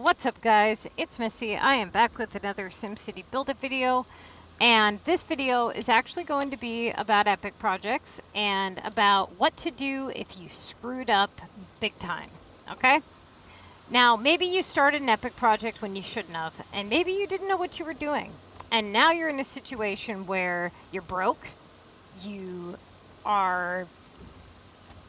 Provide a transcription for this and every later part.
What's up guys, it's Missy. I am back with another SimCity Buildit video, and this video is actually going to be about epic projects and about what to do if you screwed up big time, okay? Now maybe you started an epic project when you shouldn't have, and maybe you didn't know what you were doing, and now you're in a situation where you're broke,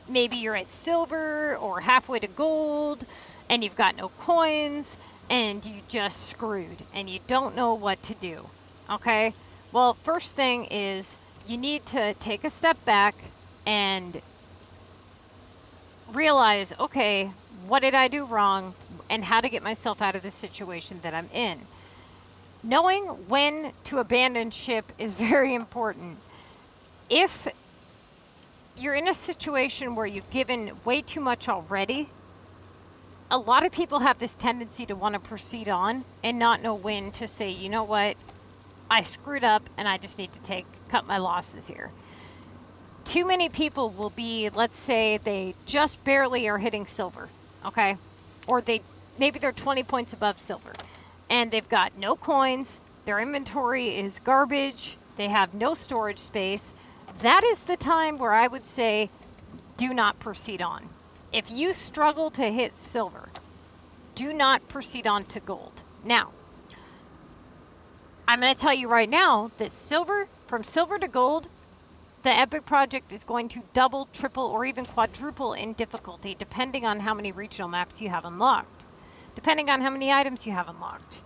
maybe you're at silver or halfway to gold, and you've got no coins, and you just screwed, and you don't know what to do, okay? Well, first thing is you need to take a step back and realize, okay, what did I do wrong, and how to get myself out of the situation that I'm in. Knowing when to abandon ship is very important. If you're in a situation where you've given way too much already, a lot of people have this tendency to want to proceed on and not know when to say, you know what, I screwed up and I just need to cut my losses here. Too many people will be, let's say they just barely are hitting silver, okay? Or maybe they're 20 points above silver and they've got no coins, their inventory is garbage, they have no storage space. That is the time where I would say, do not proceed on. If you struggle to hit silver, do not proceed on to gold. Now, I'm going to tell you right now that from silver to gold, the epic project is going to double, triple, or even quadruple in difficulty, depending on how many regional maps you have unlocked, depending on how many items you have unlocked.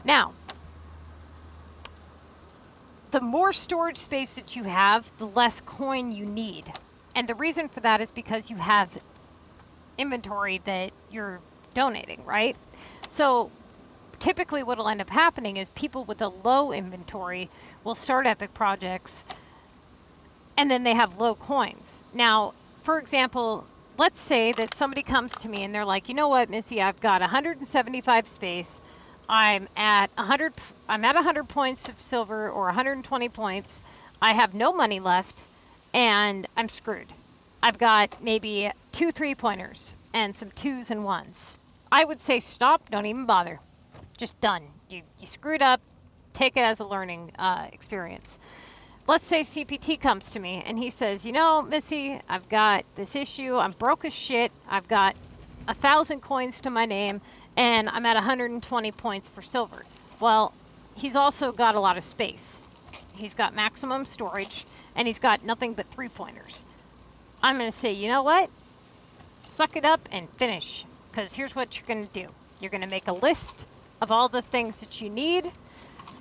Now, the more storage space that you have, the less coin you need. And the reason for that is because you have inventory that you're donating, right? So typically what will end up happening is people with a low inventory will start epic projects and then they have low coins. Now, for example, let's say that somebody comes to me and they're like, you know what, Missy, I've got 175 space. I'm at 100 points of silver or 120 points. I have no money left and I'm screwed. I've got maybe 2 3-pointers and some 2s and 1s. I would say stop, don't even bother. Just done. You screwed up, take it as a learning experience. Let's say CPT comes to me and he says, you know, Missy, I've got this issue, I'm broke as shit, I've got 1,000 coins to my name, and I'm at 120 points for silver. Well, he's also got a lot of space. He's got maximum storage, and he's got nothing but 3-pointers. I'm going to say, you know what? Suck it up and finish. Because here's what you're going to do. You're going to make a list of all the things that you need.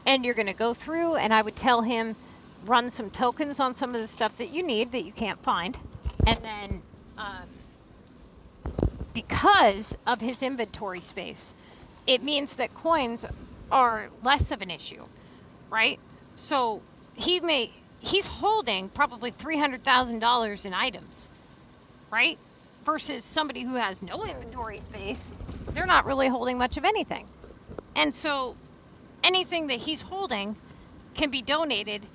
And you're going to go through, and I would tell him, run some tokens on some of the stuff that you need that you can't find. And then, because of his inventory space, it means that coins are less of an issue, right? So he's holding probably $300,000 in items, right? Versus somebody who has no inventory space, they're not really holding much of anything. And so anything that he's holding can be donated,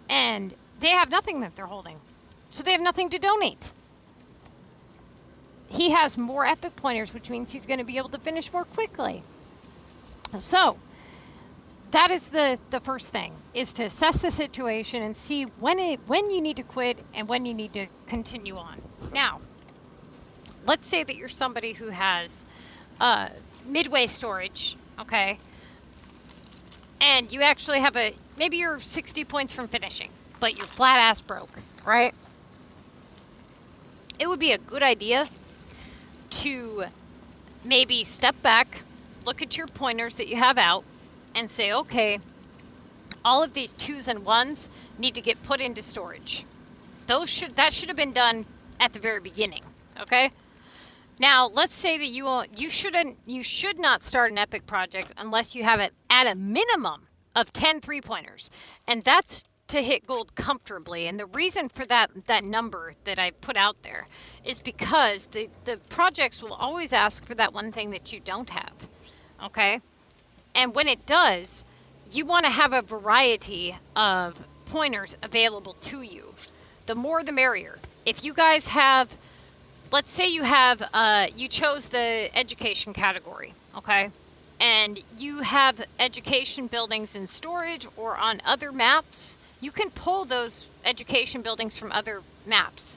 and they have nothing that they're holding. So they have nothing to donate. He has more epic pointers, which means he's going to be able to finish more quickly. So that is the first thing, is to assess the situation and see when you need to quit and when you need to continue on. Now, let's say that you're somebody who has midway storage, okay? And you actually have maybe you're 60 points from finishing, but you're flat ass broke, right? It would be a good idea to maybe step back, look at your pointers that you have out, and say, okay, all of these 2s and 1s need to get put into storage. That should have been done at the very beginning, okay? Now, let's say that you should not start an epic project unless you have it at a minimum of 10 3-pointers, and that's to hit gold comfortably. And the reason for that number that I put out there is because the projects will always ask for that one thing that you don't have, okay? And when it does, you want to have a variety of pointers available to you. The more the merrier. If you guys have, let's say you have, you chose the education category, okay? and you have education buildings in storage or on other maps, you can pull those education buildings from other maps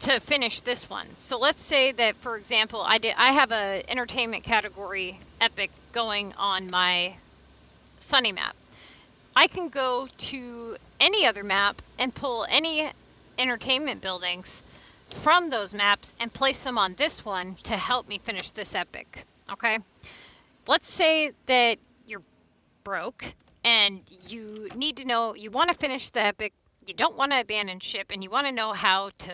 to finish this one. So let's say that, for example, I have a entertainment category epic going on my Sunny map. I can go to any other map and pull any entertainment buildings from those maps and place them on this one to help me finish this epic. Okay? Let's say that you're broke and you need to know, you want to finish the epic, you don't want to abandon ship, and you want to know how to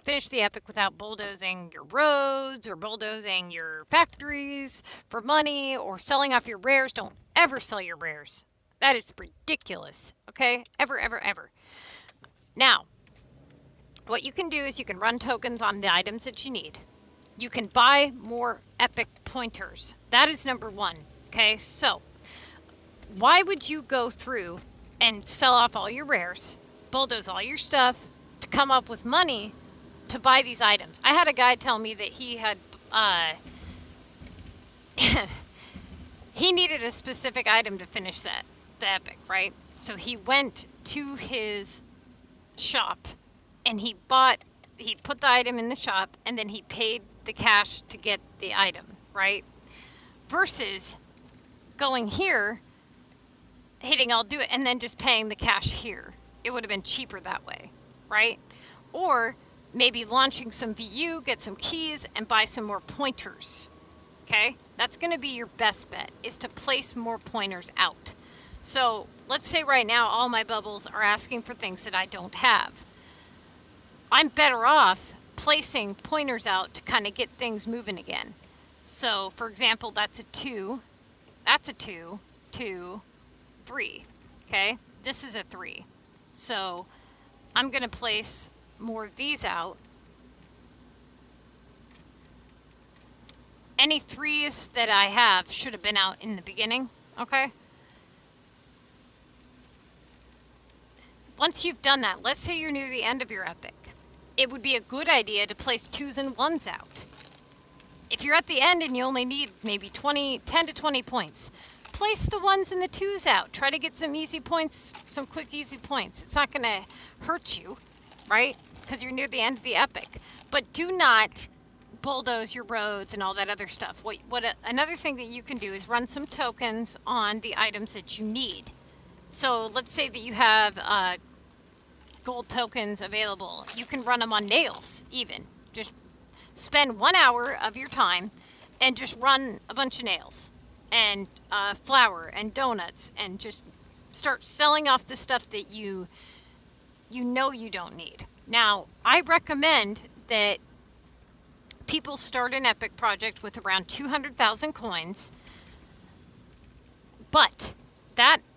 finish the epic without bulldozing your roads or bulldozing your factories for money or selling off your rares. Don't ever sell your rares. That is ridiculous. Okay? Ever, ever, ever. Now, what you can do is you can run tokens on the items that you need. You can buy more epic pointers. That is number one. Okay? So, why would you go through and sell off all your rares, bulldoze all your stuff to come up with money to buy these items? I had a guy tell me that he had he needed a specific item to finish the epic, right? So he went to his shop and he put the item in the shop and then he paid the cash to get the item, right? Versus going here, hitting I'll do it, and then just paying the cash here. It would have been cheaper that way, right? Or maybe launching some VU, get some keys, and buy some more pointers, okay? That's going to be your best bet, is to place more pointers out. So let's say right now all my bubbles are asking for things that I don't have. I'm better off placing pointers out to kind of get things moving again. So, for example, that's a 2. That's a 2, 2, 3. Okay? This is a 3. So, I'm going to place more of these out. Any 3s that I have should have been out in the beginning. Okay? Once you've done that, let's say you're near the end of your epic, it would be a good idea to place 2s and 1s out. If you're at the end and you only need maybe 10 to 20 points, place the 1s and the 2s out. Try to get some easy points, some quick, easy points. It's not going to hurt you, right? Because you're near the end of the epic. But do not bulldoze your roads and all that other stuff. Another thing that you can do is run some tokens on the items that you need. So let's say that you have gold tokens available. You can run them on nails even. Just spend 1 hour of your time and just run a bunch of nails and flour and donuts and just start selling off the stuff that you know you don't need. Now, I recommend that people start an epic project with around 200,000 coins, but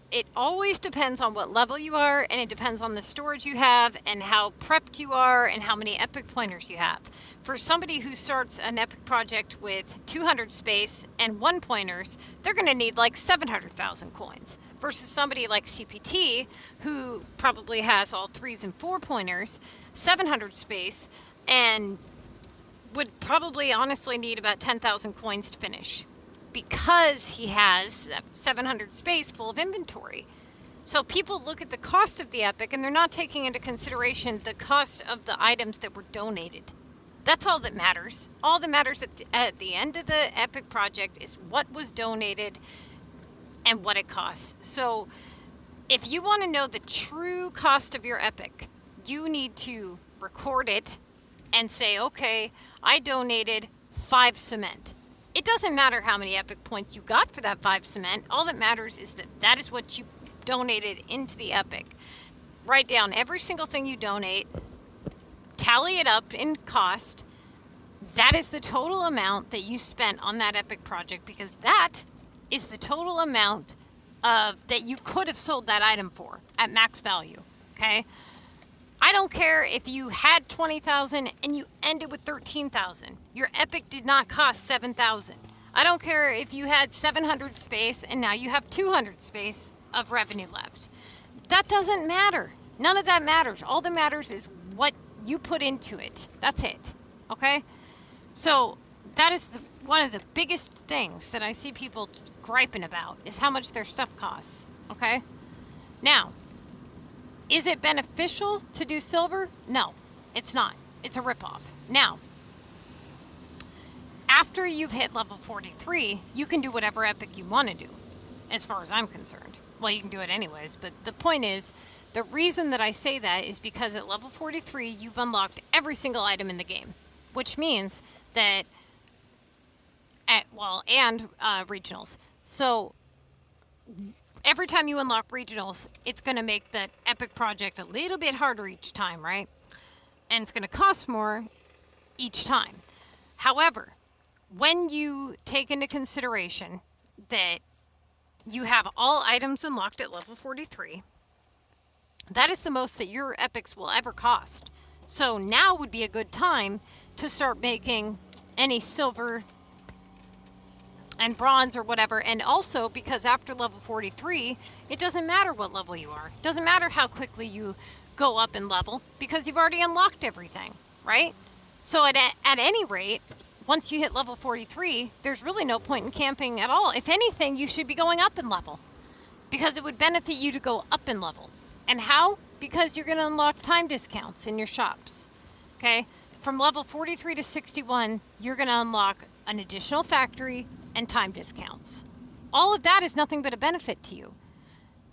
it always depends on what level you are, and it depends on the storage you have and how prepped you are and how many epic pointers you have. For somebody who starts an epic project with 200 space and 1 pointers, they're going to need like 700,000 coins. Versus somebody like CPT, who probably has all 3s and 4 pointers, 700 space, and would probably honestly need about 10,000 coins to finish, because he has 700 space full of inventory. So people look at the cost of the epic and they're not taking into consideration the cost of the items that were donated. That's all that matters. All that matters at the end of the epic project is what was donated and what it costs. So if you want to know the true cost of your epic, you need to record it and say, okay, I donated 5 cement. It doesn't matter how many epic points you got for that 5 cement. All that matters is that is what you donated into the epic. Write down every single thing you donate, tally it up in cost. That is the total amount that you spent on that epic project, because that is the total amount that you could have sold that item for at max value. Okay? I don't care if you had 20,000 and you ended with 13,000. Your epic did not cost 7,000. I don't care if you had 700 space and now you have 200 space of revenue left. That doesn't matter. None of that matters. All that matters is what you put into it. That's it. Okay? So that is one of the biggest things that I see people griping about is how much their stuff costs. Okay? Now, is it beneficial to do silver? No, it's not. It's a ripoff. Now, after you've hit level 43, you can do whatever epic you want to do, as far as I'm concerned. Well, you can do it anyways, but the point is, the reason that I say that is because at level 43, you've unlocked every single item in the game, which means that and regionals. So every time you unlock regionals, it's going to make that epic project a little bit harder each time, right? And it's going to cost more each time. However, when you take into consideration that you have all items unlocked at level 43, that is the most that your epics will ever cost. So now would be a good time to start making any silver and bronze or whatever. And also because after level 43, it doesn't matter what level you are. It doesn't matter how quickly you go up in level because you've already unlocked everything, right? So at any rate, once you hit level 43, there's really no point in camping at all. If anything, you should be going up in level because it would benefit you to go up in level. And how? Because you're going to unlock time discounts in your shops, okay? From level 43 to 61, you're going to unlock an additional factory and time discounts. All of that is nothing but a benefit to you.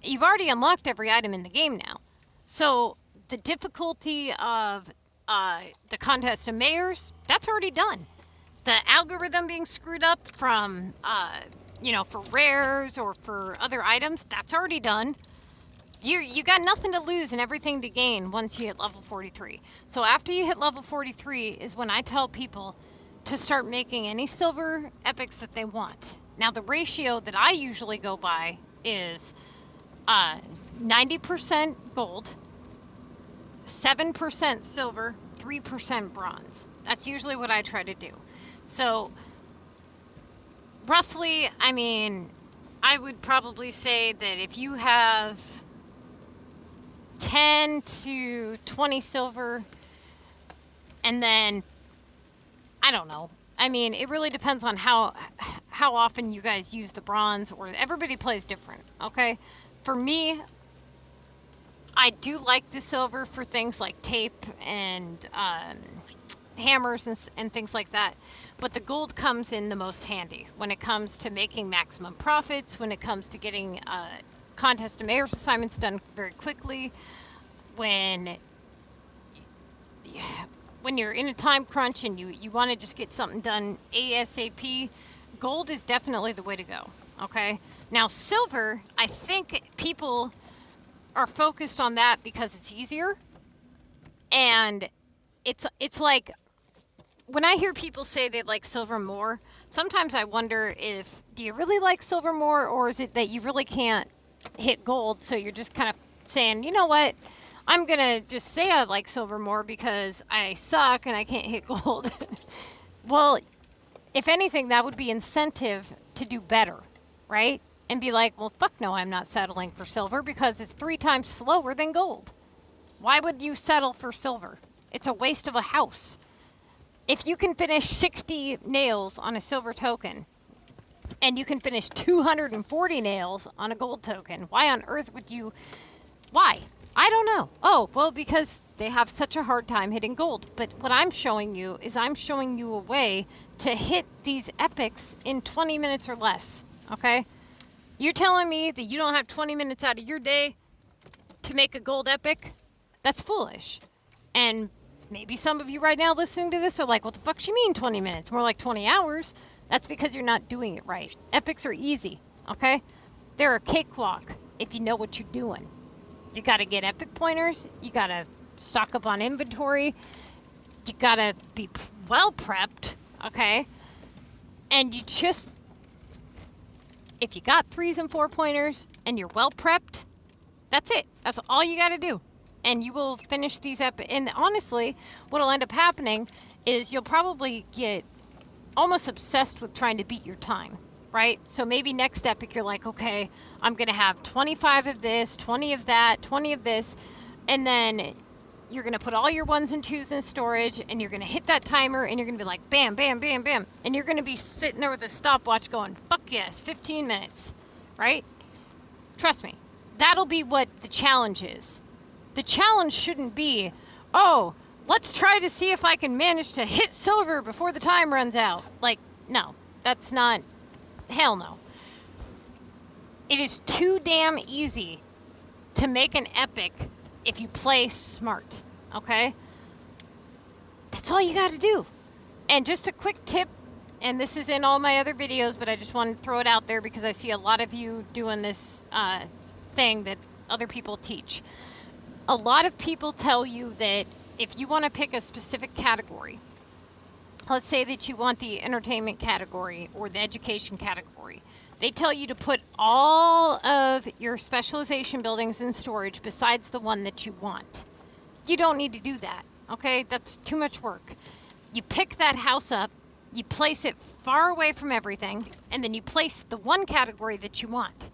You've already unlocked every item in the game now. So the difficulty of the contest of mayors, that's already done. The algorithm being screwed up from, for rares or for other items, that's already done. You got nothing to lose and everything to gain once you hit level 43. So after you hit level 43 is when I tell people to start making any silver epics that they want. Now the ratio that I usually go by is 90% gold, 7% silver, 3% bronze. That's usually what I try to do. So roughly, I would probably say that if you have 10 to 20 silver, and then, I don't know. It really depends on how often you guys use the bronze, or everybody plays different, okay? For me, I do like the silver for things like tape and hammers and things like that. But the gold comes in the most handy when it comes to making maximum profits, when it comes to getting contest of mayors assignments done very quickly, when you're in a time crunch and you want to just get something done ASAP, gold is definitely the way to go, okay? Now silver, I think people are focused on that because it's easier, and it's like, when I hear people say they like silver more, sometimes I wonder if, do you really like silver more, or is it that you really can't hit gold, so you're just kind of saying, you know what, I'm gonna just say I like silver more because I suck and I can't hit gold. Well, if anything, that would be incentive to do better, right? And be like, well, fuck no, I'm not settling for silver because it's 3 times slower than gold. Why would you settle for silver? It's a waste of a house. If you can finish 60 nails on a silver token, and you can finish 240 nails on a gold token, why on earth would you... Why? I don't know. Oh, well, because they have such a hard time hitting gold. But what I'm showing you is I'm showing you a way to hit these epics in 20 minutes or less, okay? You're telling me that you don't have 20 minutes out of your day to make a gold epic? That's foolish. And maybe some of you right now listening to this are like, what the fuck you mean 20 minutes? More like 20 hours. That's because you're not doing it right. Epics are easy, okay? They're a cakewalk if you know what you're doing. You gotta get epic pointers. You gotta stock up on inventory. You gotta be well prepped, okay? And you just, if you got 3s and 4 pointers and you're well prepped, that's it. That's all you gotta do. And you will finish these epic. And honestly, what'll end up happening is you'll probably get almost obsessed with trying to beat your time, right? So maybe next epic you're like, okay, I'm going to have 25 of this, 20 of that, 20 of this, and then you're going to put all your 1s and 2s in storage, and you're going to hit that timer, and you're going to be like, bam, bam, bam, bam. And you're going to be sitting there with a stopwatch going, fuck yes, 15 minutes, right? Trust me, that'll be what the challenge is. The challenge shouldn't be, oh, let's try to see if I can manage to hit silver before the time runs out. Like, no, that's not, hell no. It is too damn easy to make an epic if you play smart, okay? That's all you got to do. And just a quick tip, and this is in all my other videos, but I just wanted to throw it out there because I see a lot of you doing this thing that other people teach. A lot of people tell you that if you want to pick a specific category, let's say that you want the entertainment category or the education category, they tell you to put all of your specialization buildings in storage besides the one that you want. You don't need to do that, okay? That's too much work. You pick that house up, you place it far away from everything, and then you place the one category that you want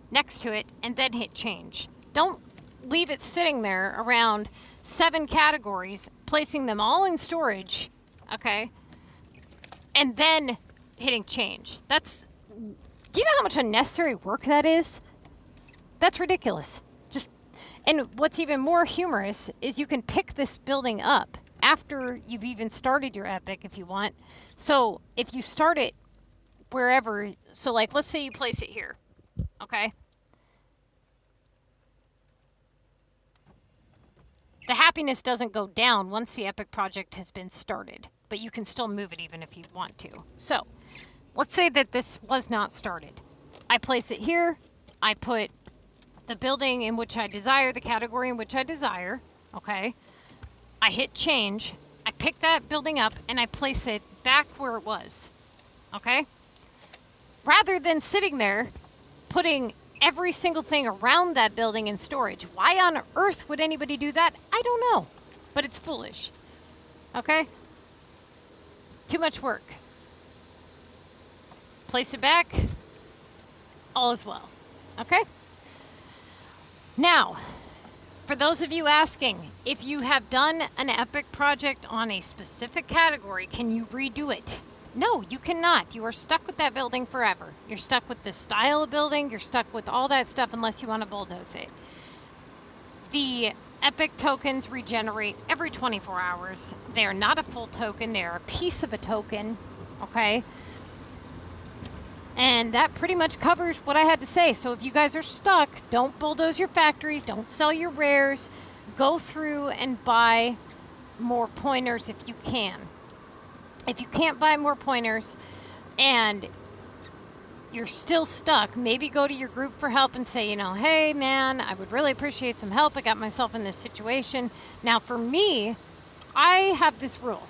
next to it, and then hit change. Don't leave it sitting there around 7 categories, placing them all in storage, okay? And then hitting change. Do you know how much unnecessary work that is? That's ridiculous. And what's even more humorous is you can pick this building up after you've even started your epic if you want. So if you start it wherever, so like let's say you place it here, okay? The happiness doesn't go down once the epic project has been started, but you can still move it even if you want to. So let's say that this was not started. I place it here. I put the building in which I desire, the category in which I desire, okay? I hit change. I pick that building up and I place it back where it was, okay? Rather than sitting there putting every single thing around that building in storage. Why on earth would anybody do that? I don't know, but it's foolish, okay? Too much work. Place it back, all is well, okay? Now, for those of you asking, if you have done an epic project on a specific category, can you redo it? No, you cannot. You are stuck with that building forever. You're stuck with the style of building. You're stuck with all that stuff unless you want to bulldoze it. The epic tokens regenerate every 24 hours. They are not a full token. They are a piece of a token, okay? And that pretty much covers what I had to say. So if you guys are stuck, don't bulldoze your factories. Don't sell your rares. Go through and buy more pointers if you can. If you can't buy more pointers and you're still stuck, maybe go to your group for help and say, you know, hey man, I would really appreciate some help. I got myself in this situation. Now for me, I have this rule.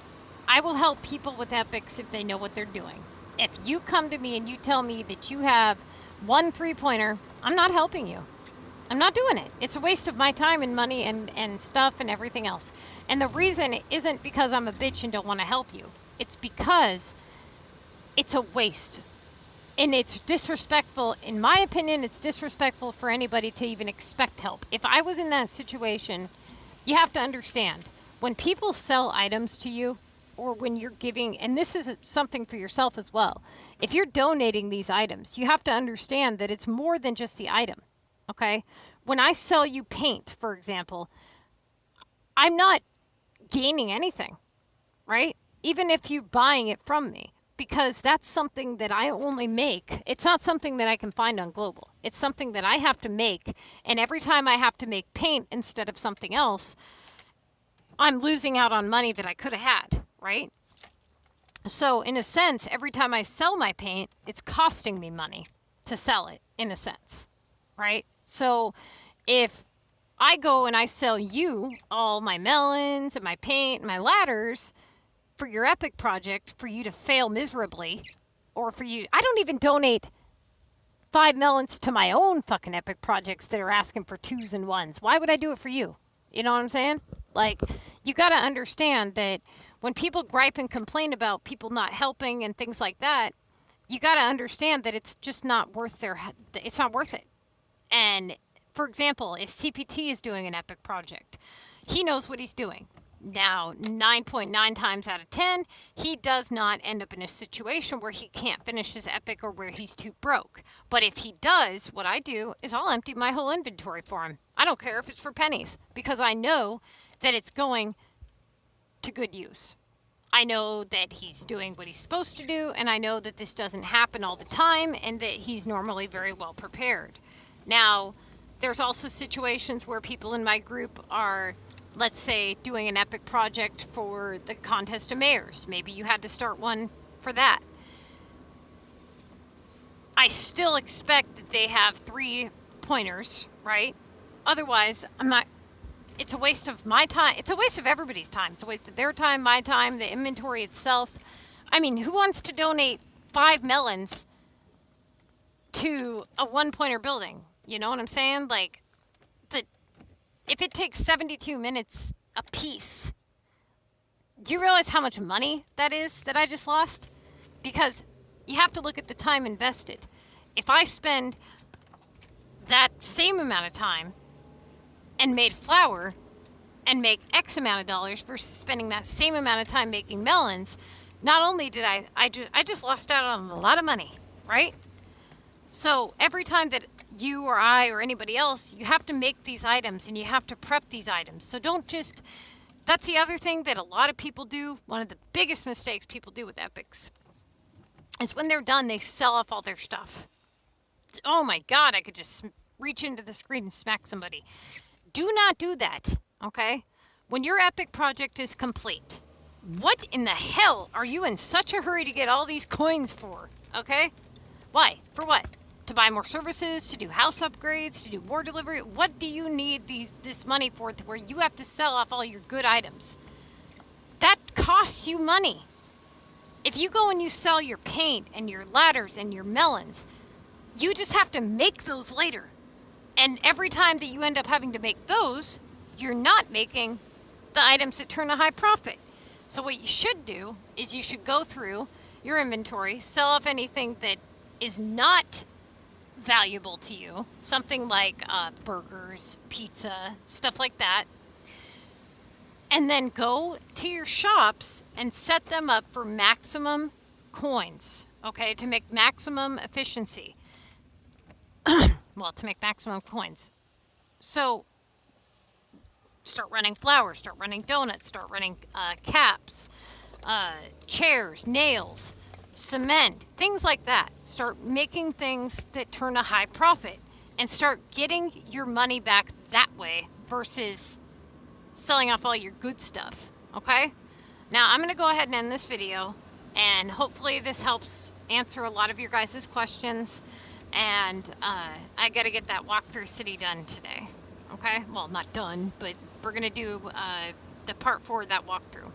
I will help people with epics if they know what they're doing. If you come to me and you tell me that you have 1 3-pointer, I'm not helping you. I'm not doing it. It's a waste of my time and money and stuff and everything else. And the reason isn't because I'm a bitch and don't want to help you. It's because it's a waste. And it's disrespectful, in my opinion, it's disrespectful for anybody to even expect help. If I was in that situation, you have to understand, when people sell items to you, or when you're giving, and this is something for yourself as well, if you're donating these items, you have to understand that it's more than just the item, okay? When I sell you paint, for example, I'm not gaining anything, right? Even if you're buying it from me, because that's something that I only make. It's not something that I can find on Global. It's something that I have to make, and every time I have to make paint instead of something else, I'm losing out on money that I could have had, right? So in a sense, every time I sell my paint, it's costing me money to sell it, in a sense, right? So if I go and I sell you all my melons and my paint and my ladders for your epic project, for you to fail miserably, or for you, I don't even donate 5 melons to my own fucking epic projects that are asking for 2s and 1s. Why would I do it for you? You know what I'm saying? Like, you got to understand that when people gripe and complain about people not helping and things like that, you got to understand that it's just not worth it's not worth it. And for example, if CPT is doing an epic project, He knows what he's doing. Now, 9.9 times out of 10, he does not end up in a situation where he can't finish his epic or where he's too broke. But if he does, what I do is I'll empty my whole inventory for him. I don't care if it's for pennies, because I know that it's going to good use. I know that he's doing what he's supposed to do, and I know that this doesn't happen all the time, and that he's normally very well prepared. Now, there's also situations where people in my group are, let's say, doing an epic project for the contest of mayors. Maybe you had to start one for that. I still expect that they have 3 pointers, right? Otherwise, it's a waste of my time. It's a waste of everybody's time. It's a waste of their time, my time, the inventory itself. I mean, who wants to donate 5 melons to a 1-pointer building? You know what I'm saying? Like, if it takes 72 minutes a piece, do you realize how much money that is that I just lost? Because you have to look at the time invested. If I spend that same amount of time and made flour and make X amount of dollars versus spending that same amount of time making melons, not only did I just lost out on a lot of money, right? So every time that you or I or anybody else, you have to make these items and you have to prep these items. So don't just, that's the other thing that a lot of people do. One of the biggest mistakes people do with epics is when they're done, they sell off all their stuff. Oh my God, I could just reach into the screen and smack somebody. Do not do that, okay? When your epic project is complete, what in the hell are you in such a hurry to get all these coins for, okay? Why? For what? To buy more services, to do house upgrades, to do more delivery? What do you need this money for to where you have to sell off all your good items? That costs you money. If you go and you sell your paint and your ladders and your melons, you just have to make those later. And every time that you end up having to make those, you're not making the items that turn a high profit. So what you should do is you should go through your inventory, sell off anything that is not valuable to you, something like burgers, pizza, stuff like that, and then go to your shops and set them up for maximum coins, okay, to make maximum efficiency. Well, to make maximum coins. So start running flour, start running donuts, start running caps, chairs, nails, cement, things like that. Start making things that turn a high profit and start getting your money back that way versus selling off all your good stuff, okay? Now, I'm going to go ahead and end this video, and hopefully this helps answer a lot of your guys' questions, and I got to get that walkthrough city done today, okay? Well, not done, but we're going to do the part 4 of that walkthrough.